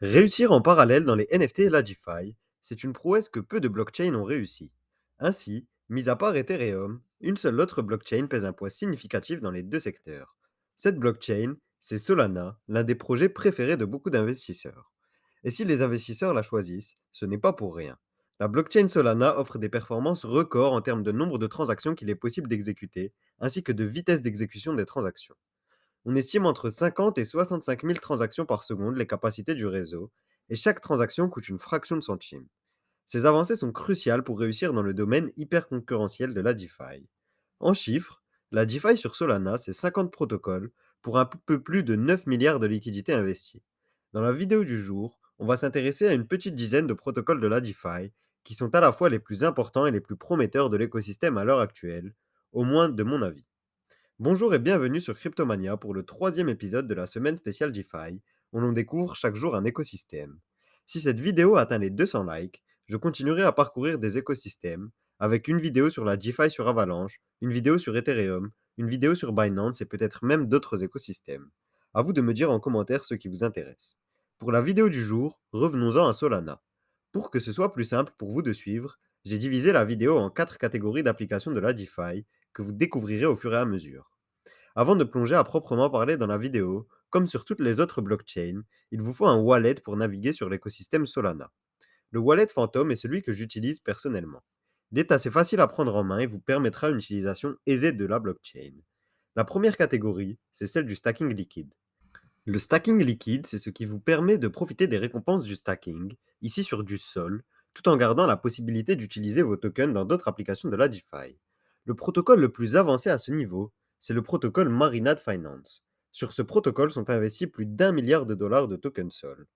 Réussir en parallèle dans les NFT et la DeFi, c'est une prouesse que peu de blockchains ont réussi. Ainsi, mis à part Ethereum, une seule autre blockchain pèse un poids significatif dans les deux secteurs. Cette blockchain, c'est Solana, l'un des projets préférés de beaucoup d'investisseurs. Et si les investisseurs la choisissent, ce n'est pas pour rien. La blockchain Solana offre des performances records en termes de nombre de transactions qu'il est possible d'exécuter, ainsi que de vitesse d'exécution des transactions. On estime entre 50 et 65 000 transactions par seconde les capacités du réseau, et chaque transaction coûte une fraction de centime. Ces avancées sont cruciales pour réussir dans le domaine hyper concurrentiel de la DeFi. En chiffres, la DeFi sur Solana, c'est 50 protocoles pour un peu plus de 9 milliards de liquidités investies. Dans la vidéo du jour, on va s'intéresser à une petite dizaine de protocoles de la DeFi qui sont à la fois les plus importants et les plus prometteurs de l'écosystème à l'heure actuelle, au moins de mon avis. Bonjour et bienvenue sur Cryptomania pour le troisième épisode de la semaine spéciale DeFi, où l'on découvre chaque jour un écosystème. Si cette vidéo atteint les 200 likes, je continuerai à parcourir des écosystèmes, avec une vidéo sur la DeFi sur Avalanche, une vidéo sur Ethereum, une vidéo sur Binance et peut-être même d'autres écosystèmes. À vous de me dire en commentaire ce qui vous intéresse. Pour la vidéo du jour, revenons-en à Solana. Pour que ce soit plus simple pour vous de suivre, j'ai divisé la vidéo en 4 catégories d'applications de la DeFi que vous découvrirez au fur et à mesure. Avant de plonger à proprement parler dans la vidéo, comme sur toutes les autres blockchains, il vous faut un wallet pour naviguer sur l'écosystème Solana. Le wallet Phantom est celui que j'utilise personnellement. Il est assez facile à prendre en main et vous permettra une utilisation aisée de la blockchain. La première catégorie, c'est celle du stacking liquide. Le stacking liquide, c'est ce qui vous permet de profiter des récompenses du stacking, ici sur du Sol, tout en gardant la possibilité d'utiliser vos tokens dans d'autres applications de la DeFi. Le protocole le plus avancé à ce niveau, c'est le protocole Marinade Finance. Sur ce protocole sont investis plus d'1 milliard de dollars de tokens Sol.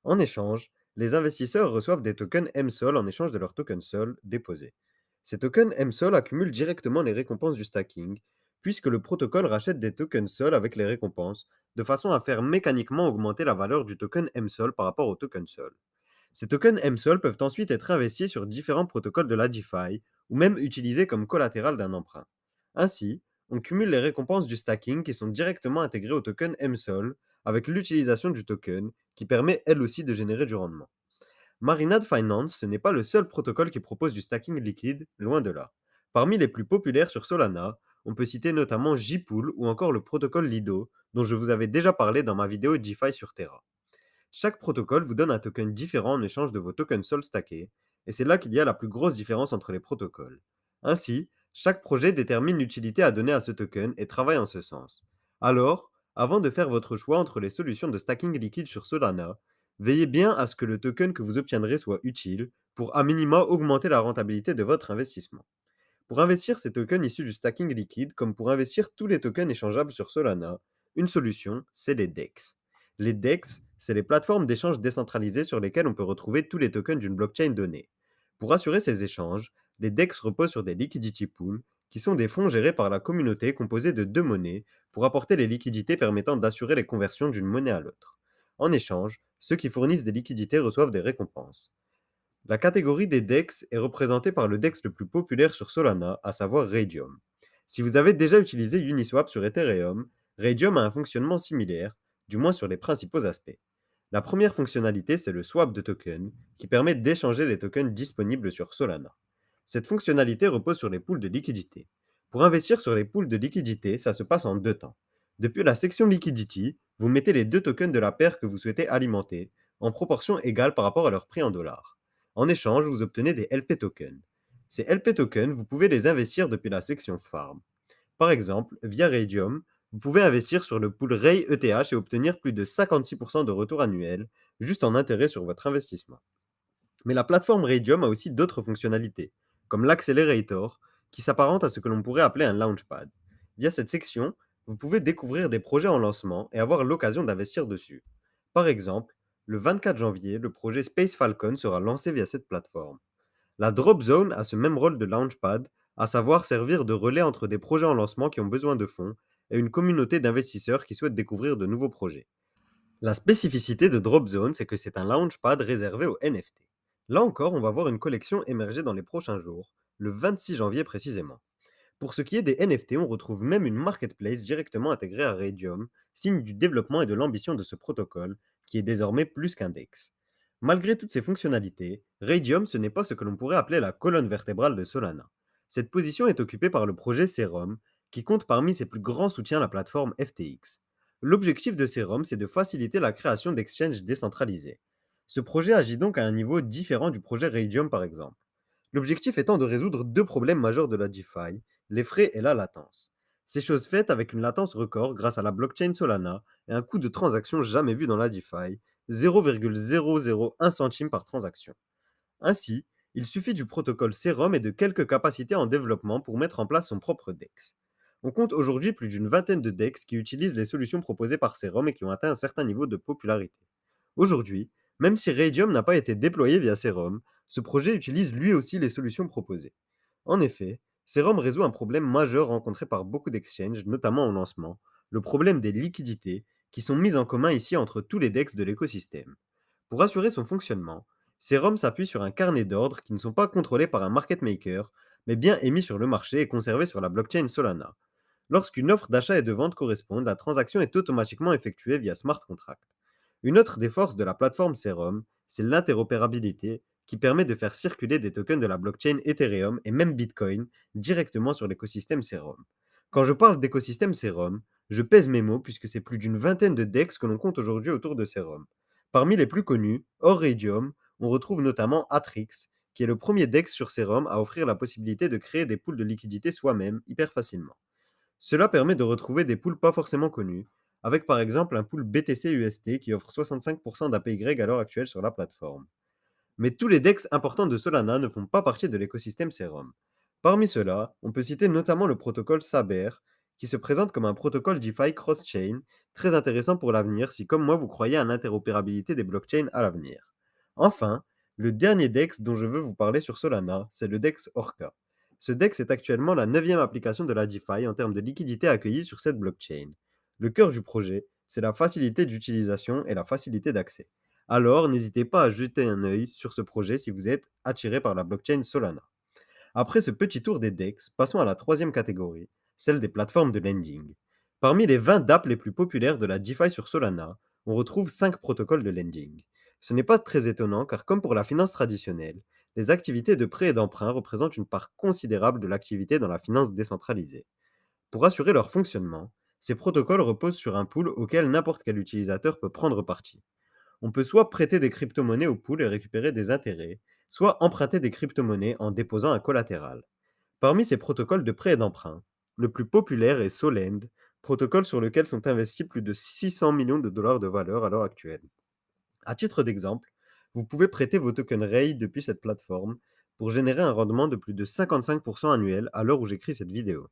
En échange, les investisseurs reçoivent des tokens MSOL en échange de leurs tokens Sol déposés. Ces tokens MSOL accumulent directement les récompenses du stacking, puisque le protocole rachète des tokens Sol avec les récompenses, de façon à faire mécaniquement augmenter la valeur du token MSOL par rapport au token Sol. Ces tokens MSOL peuvent ensuite être investis sur différents protocoles de la DeFi, ou même utilisés comme collatéral d'un emprunt. Ainsi, on cumule les récompenses du stacking qui sont directement intégrées au token MSOL avec l'utilisation du token qui permet elle aussi de générer du rendement. Marinade Finance, ce n'est pas le seul protocole qui propose du stacking liquide, loin de là. Parmi les plus populaires sur Solana, on peut citer notamment Jpool ou encore le protocole Lido, dont je vous avais déjà parlé dans ma vidéo DeFi sur Terra. Chaque protocole vous donne un token différent en échange de vos tokens Sol stackés, et c'est là qu'il y a la plus grosse différence entre les protocoles. Ainsi, chaque projet détermine l'utilité à donner à ce token et travaille en ce sens. Alors, avant de faire votre choix entre les solutions de stacking liquide sur Solana, veillez bien à ce que le token que vous obtiendrez soit utile pour à minima augmenter la rentabilité de votre investissement. Pour investir ces tokens issus du stacking liquide, comme pour investir tous les tokens échangeables sur Solana, une solution, c'est les DEX. Les DEX, c'est les plateformes d'échange décentralisées sur lesquelles on peut retrouver tous les tokens d'une blockchain donnée. Pour assurer ces échanges, les DEX reposent sur des liquidity pools, qui sont des fonds gérés par la communauté composés de deux monnaies pour apporter les liquidités permettant d'assurer les conversions d'une monnaie à l'autre. En échange, ceux qui fournissent des liquidités reçoivent des récompenses. La catégorie des DEX est représentée par le DEX le plus populaire sur Solana, à savoir Raydium. Si vous avez déjà utilisé Uniswap sur Ethereum, Raydium a un fonctionnement similaire, du moins sur les principaux aspects. La première fonctionnalité, c'est le swap de tokens, qui permet d'échanger les tokens disponibles sur Solana. Cette fonctionnalité repose sur les pools de liquidité. Pour investir sur les pools de liquidité, ça se passe en deux temps. Depuis la section Liquidity, vous mettez les deux tokens de la paire que vous souhaitez alimenter, en proportion égale par rapport à leur prix en dollars. En échange, vous obtenez des LP tokens. Ces LP tokens, vous pouvez les investir depuis la section Farm. Par exemple, via Raydium, vous pouvez investir sur le pool Ray ETH et obtenir plus de 56% de retour annuel, juste en intérêt sur votre investissement. Mais la plateforme Raydium a aussi d'autres fonctionnalités, comme l'Accelerator, qui s'apparente à ce que l'on pourrait appeler un launchpad. Via cette section, vous pouvez découvrir des projets en lancement et avoir l'occasion d'investir dessus. Par exemple, le 24 janvier, le projet Space Falcon sera lancé via cette plateforme. La Drop Zone a ce même rôle de launchpad, à savoir servir de relais entre des projets en lancement qui ont besoin de fonds et une communauté d'investisseurs qui souhaitent découvrir de nouveaux projets. La spécificité de Dropzone, c'est que c'est un launchpad réservé aux NFT. Là encore, on va voir une collection émerger dans les prochains jours, le 26 janvier précisément. Pour ce qui est des NFT, on retrouve même une marketplace directement intégrée à Raydium, signe du développement et de l'ambition de ce protocole, qui est désormais plus qu'un DEX. Malgré toutes ces fonctionnalités, Radium ce n'est pas ce que l'on pourrait appeler la colonne vertébrale de Solana. Cette position est occupée par le projet Serum, qui compte parmi ses plus grands soutiens la plateforme FTX. L'objectif de Serum, c'est de faciliter la création d'exchanges décentralisés. Ce projet agit donc à un niveau différent du projet Radium par exemple. L'objectif étant de résoudre deux problèmes majeurs de la DeFi, les frais et la latence. C'est chose faite avec une latence record grâce à la blockchain Solana et un coût de transaction jamais vu dans la DeFi, 0,001 centime par transaction. Ainsi, il suffit du protocole Serum et de quelques capacités en développement pour mettre en place son propre DEX. On compte aujourd'hui plus d'une vingtaine de DEX qui utilisent les solutions proposées par Serum et qui ont atteint un certain niveau de popularité. Aujourd'hui, même si Radium n'a pas été déployé via Serum, ce projet utilise lui aussi les solutions proposées. En effet, Serum résout un problème majeur rencontré par beaucoup d'exchanges, notamment au lancement, le problème des liquidités, qui sont mises en commun ici entre tous les DEX de l'écosystème. Pour assurer son fonctionnement, Serum s'appuie sur un carnet d'ordres qui ne sont pas contrôlés par un market maker, mais bien émis sur le marché et conservés sur la blockchain Solana. Lorsqu'une offre d'achat et de vente correspond, la transaction est automatiquement effectuée via smart contract. Une autre des forces de la plateforme Serum, c'est l'interopérabilité qui permet de faire circuler des tokens de la blockchain Ethereum et même Bitcoin directement sur l'écosystème Serum. Quand je parle d'écosystème Serum, je pèse mes mots puisque c'est plus d'une vingtaine de DEX que l'on compte aujourd'hui autour de Serum. Parmi les plus connus, hors Radium, on retrouve notamment Atrix, qui est le premier DEX sur Serum à offrir la possibilité de créer des pools de liquidités soi-même hyper facilement. Cela permet de retrouver des pools pas forcément connus, avec par exemple un pool BTC-UST qui offre 65% d'APY à l'heure actuelle sur la plateforme. Mais tous les DEX importants de Solana ne font pas partie de l'écosystème Serum. Parmi ceux-là, on peut citer notamment le protocole Saber, qui se présente comme un protocole DeFi cross-chain, très intéressant pour l'avenir si comme moi vous croyez à l'interopérabilité des blockchains à l'avenir. Enfin, le dernier DEX dont je veux vous parler sur Solana, c'est le DEX Orca. Ce DEX est actuellement la neuvième application de la DeFi en termes de liquidité accueillie sur cette blockchain. Le cœur du projet, c'est la facilité d'utilisation et la facilité d'accès. Alors, n'hésitez pas à jeter un œil sur ce projet si vous êtes attiré par la blockchain Solana. Après ce petit tour des DEX, passons à la troisième catégorie, celle des plateformes de lending. Parmi les 20 dApps les plus populaires de la DeFi sur Solana, on retrouve 5 protocoles de lending. Ce n'est pas très étonnant car comme pour la finance traditionnelle, les activités de prêt et d'emprunt représentent une part considérable de l'activité dans la finance décentralisée. Pour assurer leur fonctionnement, ces protocoles reposent sur un pool auquel n'importe quel utilisateur peut prendre partie. On peut soit prêter des crypto-monnaies au pool et récupérer des intérêts, soit emprunter des crypto-monnaies en déposant un collatéral. Parmi ces protocoles de prêt et d'emprunt, le plus populaire est Solend, protocole sur lequel sont investis plus de 600 millions de dollars de valeur à l'heure actuelle. À titre d'exemple, vous pouvez prêter vos tokens RAI depuis cette plateforme pour générer un rendement de plus de 55% annuel à l'heure où j'écris cette vidéo.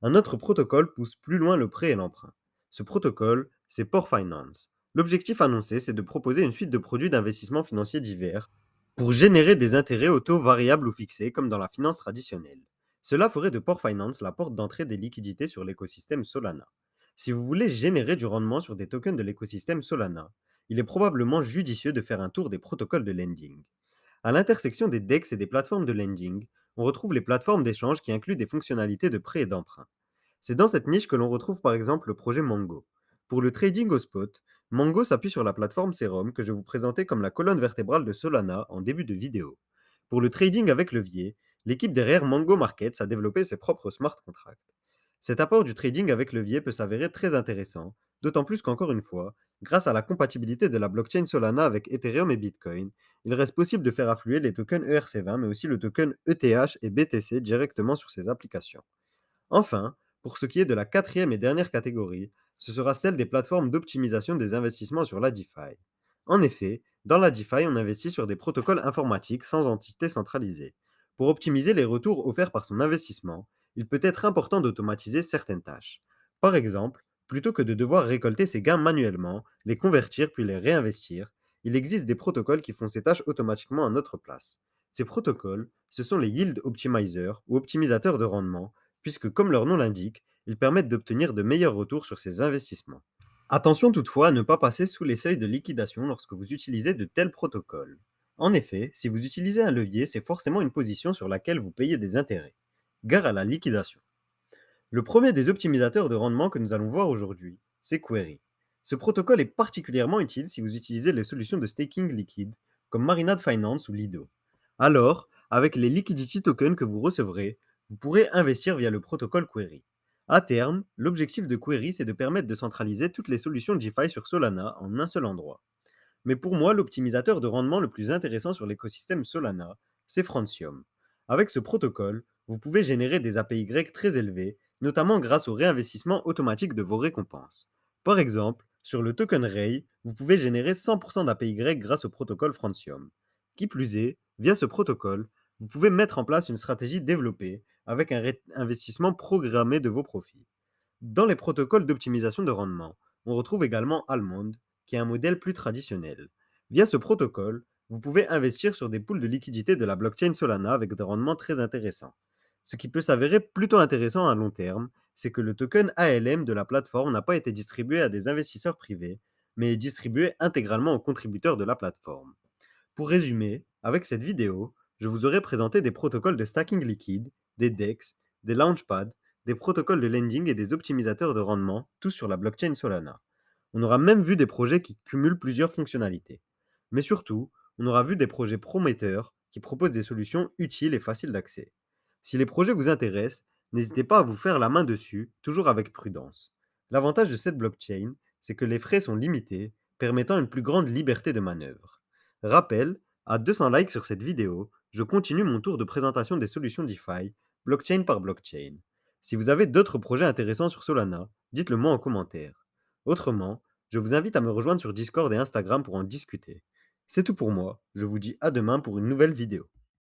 Un autre protocole pousse plus loin le prêt et l'emprunt. Ce protocole, c'est Port Finance. L'objectif annoncé, c'est de proposer une suite de produits d'investissement financier divers pour générer des intérêts au taux variables ou fixés comme dans la finance traditionnelle. Cela ferait de Port Finance la porte d'entrée des liquidités sur l'écosystème Solana. Si vous voulez générer du rendement sur des tokens de l'écosystème Solana, il est probablement judicieux de faire un tour des protocoles de lending. À l'intersection des DEX et des plateformes de lending, on retrouve les plateformes d'échange qui incluent des fonctionnalités de prêt et d'emprunt. C'est dans cette niche que l'on retrouve par exemple le projet Mango. Pour le trading au spot, Mango s'appuie sur la plateforme Serum que je vous présentais comme la colonne vertébrale de Solana en début de vidéo. Pour le trading avec levier, l'équipe derrière Mango Markets a développé ses propres smart contracts. Cet apport du trading avec levier peut s'avérer très intéressant, d'autant plus qu'encore une fois, grâce à la compatibilité de la blockchain Solana avec Ethereum et Bitcoin, il reste possible de faire affluer les tokens ERC20 mais aussi le token ETH et BTC directement sur ces applications. Enfin, pour ce qui est de la quatrième et dernière catégorie, ce sera celle des plateformes d'optimisation des investissements sur la DeFi. En effet, dans la DeFi, on investit sur des protocoles informatiques sans entité centralisée. Pour optimiser les retours offerts par son investissement, il peut être important d'automatiser certaines tâches. Par exemple, plutôt que de devoir récolter ses gains manuellement, les convertir puis les réinvestir, il existe des protocoles qui font ces tâches automatiquement à notre place. Ces protocoles, ce sont les yield optimizers ou optimisateurs de rendement puisque comme leur nom l'indique, ils permettent d'obtenir de meilleurs retours sur ces investissements. Attention toutefois à ne pas passer sous les seuils de liquidation lorsque vous utilisez de tels protocoles. En effet, si vous utilisez un levier, c'est forcément une position sur laquelle vous payez des intérêts. Gare à la liquidation. Le premier des optimisateurs de rendement que nous allons voir aujourd'hui, c'est Query. Ce protocole est particulièrement utile si vous utilisez les solutions de staking liquide comme Marinade Finance ou Lido. Alors, avec les liquidity tokens que vous recevrez, vous pourrez investir via le protocole Query. À terme, l'objectif de Query, c'est de permettre de centraliser toutes les solutions DeFi sur Solana en un seul endroit. Mais pour moi, l'optimisateur de rendement le plus intéressant sur l'écosystème Solana, c'est Francium. Avec ce protocole, vous pouvez générer des APY très élevés, notamment grâce au réinvestissement automatique de vos récompenses. Par exemple, sur le token Ray, vous pouvez générer 100% d'APY grâce au protocole Francium. Qui plus est, via ce protocole, vous pouvez mettre en place une stratégie développée avec un investissement programmé de vos profits. Dans les protocoles d'optimisation de rendement, on retrouve également Almond, qui est un modèle plus traditionnel. Via ce protocole, vous pouvez investir sur des pools de liquidités de la blockchain Solana avec des rendements très intéressants. Ce qui peut s'avérer plutôt intéressant à long terme, c'est que le token ALM de la plateforme n'a pas été distribué à des investisseurs privés, mais est distribué intégralement aux contributeurs de la plateforme. Pour résumer, avec cette vidéo, je vous aurai présenté des protocoles de stacking liquide, des DEX, des launchpads, des protocoles de lending et des optimisateurs de rendement, tous sur la blockchain Solana. On aura même vu des projets qui cumulent plusieurs fonctionnalités. Mais surtout, on aura vu des projets prometteurs qui proposent des solutions utiles et faciles d'accès. Si les projets vous intéressent, n'hésitez pas à vous faire la main dessus, toujours avec prudence. L'avantage de cette blockchain, c'est que les frais sont limités, permettant une plus grande liberté de manœuvre. Rappel, à 200 likes sur cette vidéo, je continue mon tour de présentation des solutions DeFi, blockchain par blockchain. Si vous avez d'autres projets intéressants sur Solana, dites-le moi en commentaire. Autrement, je vous invite à me rejoindre sur Discord et Instagram pour en discuter. C'est tout pour moi, je vous dis à demain pour une nouvelle vidéo.